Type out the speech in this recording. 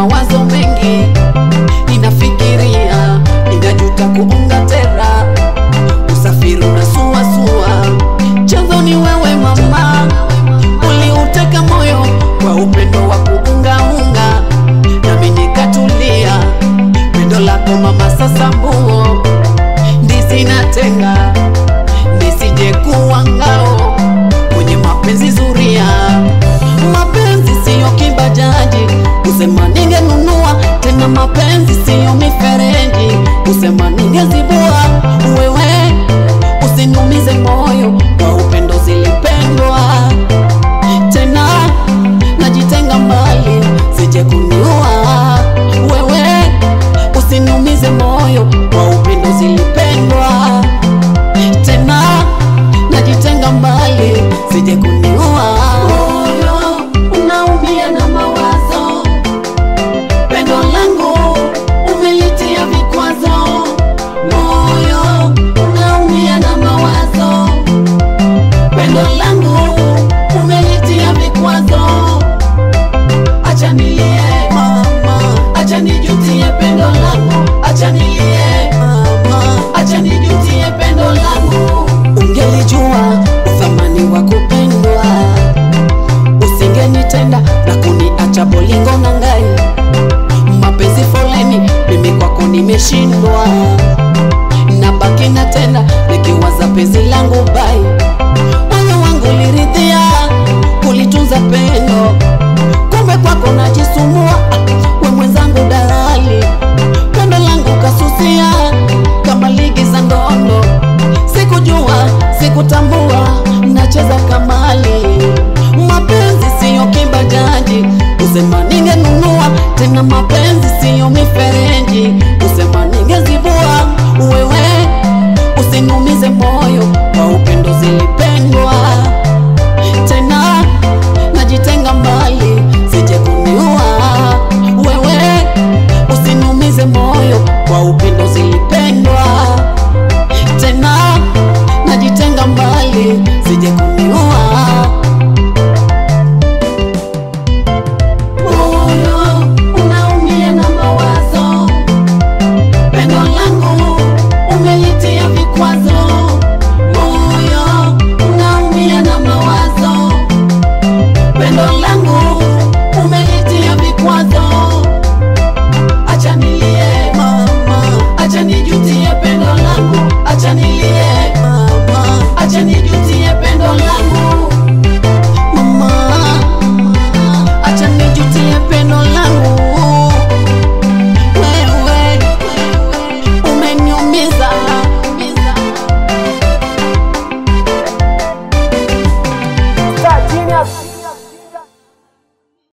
mawazo mengi, ninafikiria, ninajuta kuunga tera, usafiri unasuasua. Chanzo ni wewe mama, uliuteka moyo kwa upendo wa kuungaunga, nami nikatulia. Pendo lako mama sasa mbuo ndizi natenga, nisije kuwa ngao kwenye mapenzi zuria. Mapenzi siyo kibajaji, kusema ningenunua tena. Mapenzi siyo mifereji, kusema ningezibua. Wewe usinumize moyo, kwa upendo zilipendwa. Tena najitenga mbali, sije kuniua. Wewe usinumize moyo, kwa upendo zilipendwa. Tena najitenga mbali, sije kuniua. Moyo unaumia na mawazo, pendo langu umelitia vikwazo. Moyo unaumia na mawazo, pendo langu umelitia vikwazo. Acha nilie mama, acha nijutie pendo langu. Acha nilie mama, acha nijutie pendo langu. Ungelijua uthamani wa kupendwa, usingenitenda na kuniacha bolingo na ngai. Mapenzi foleni, mimi kwako nimeshindwa, nabaki na tena nikiwaza penzi langu bai. Moyo wangu liridhia kulitunza pendo, kumbe kwako najisumua. We mwenzangu dalali, pendo langu kasusia kama ligi za ndondo. Sikujua, sikutambua, nacheza kamali. Mapenzi siyo kibajaji, kusema ningenunua tena. Mapenzi siyo mifereji,